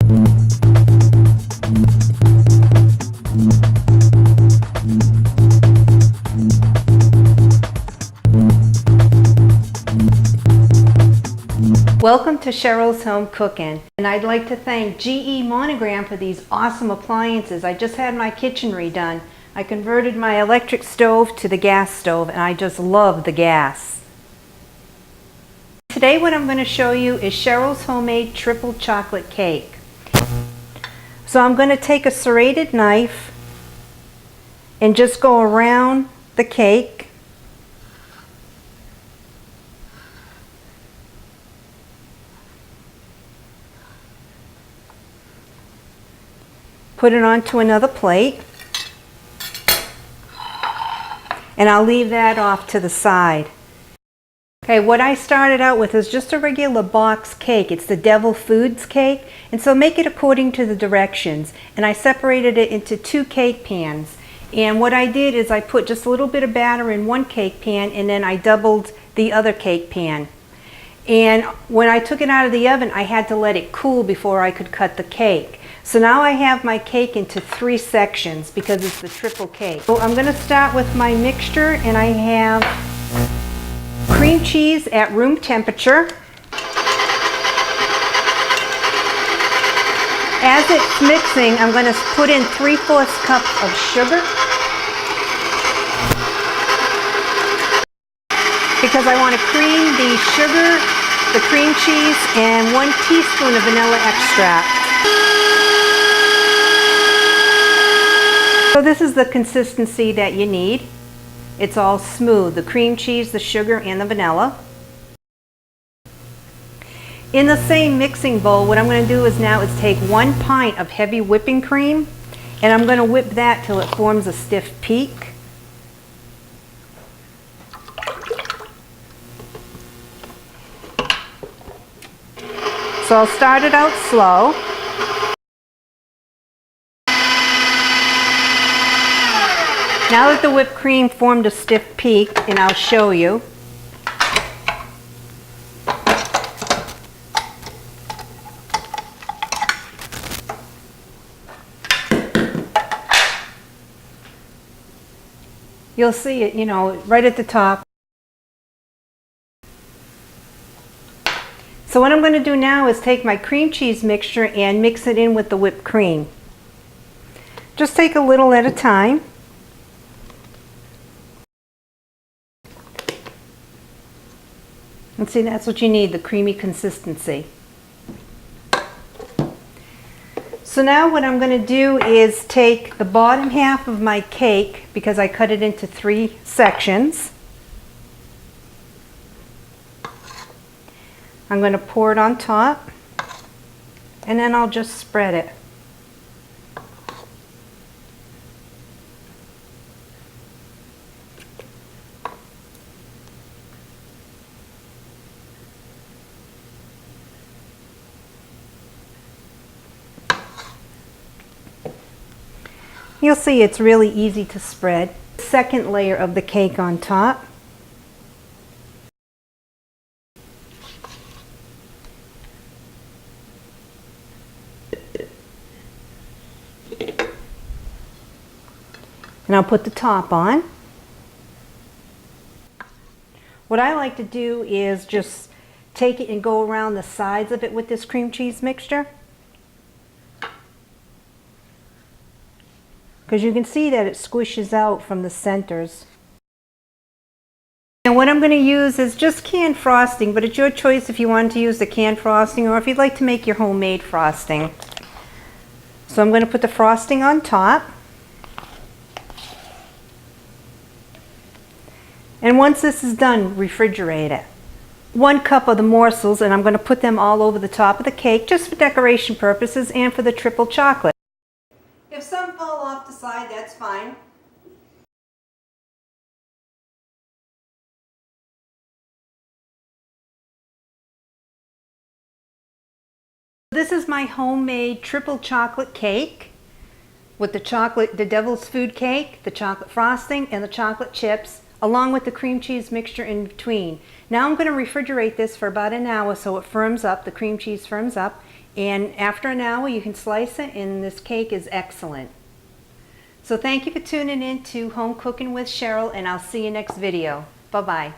Welcome to Cheryl's Home Cooking, and I'd like to thank GE Monogram for these awesome appliances. I just had my kitchen redone. I converted my electric stove to the gas stove, and I just love the gas. Today what I'm going to show you is Cheryl's homemade triple chocolate cake. So I'm going to take a serrated knife and just go around the cake. Put it onto another plate, and I'll leave that off to the side. Okay, what I started out with is just a regular box cake. It's the Devil Foods cake, and so make it according to the directions. And I separated it into 2 cake pans. And what I did is I put just a little bit of batter in one cake pan, and then I doubled the other cake pan. And when I took it out of the oven, I had to let it cool before I could cut the cake. So now I have my cake into 3 sections because it's the triple cake. So I'm going to start with my mixture, and I have cream cheese at room temperature. As it's mixing, I'm going to put in 3/4 cup of sugar because I want to cream the sugar, the cream cheese, and 1 teaspoon of vanilla extract. So this is the consistency that you need. It's all smooth, the cream cheese, the sugar, and the vanilla. In the same mixing bowl, what I'm going to do is take 1 pint of heavy whipping cream, and I'm going to whip that till it forms a stiff peak. So I'll start it out slow. Now that the whipped cream formed a stiff peak, and I'll show you. You'll see it, right at the top. So what I'm going to do now is take my cream cheese mixture and mix it in with the whipped cream. Just take a little at a time. And see, that's what you need, the creamy consistency. So now what I'm going to do is take the bottom half of my cake, because I cut it into 3 sections. I'm going to pour it on top, and then I'll just spread it. You'll see it's really easy to spread. Second layer of the cake on top. And I'll put the top on. What I like to do is just take it and go around the sides of it with this cream cheese mixture. Because you can see that it squishes out from the centers. And what I'm going to use is just canned frosting, but it's your choice if you want to use the canned frosting or if you'd like to make your homemade frosting. So I'm going to put the frosting on top. And once this is done, refrigerate it. 1 cup of the morsels, and I'm going to put them all over the top of the cake just for decoration purposes and for the triple chocolate. If some fall off the side, that's fine. This is my homemade triple chocolate cake with the Devil's Food cake, the chocolate frosting, and the chocolate chips, along with the cream cheese mixture in between. Now I'm going to refrigerate this for about an hour so it firms up, the cream cheese firms up, And after an hour you can slice it, and this cake is excellent. So thank you for tuning in to Home Cooking with Cheryl, and I'll see you next video. Bye-bye.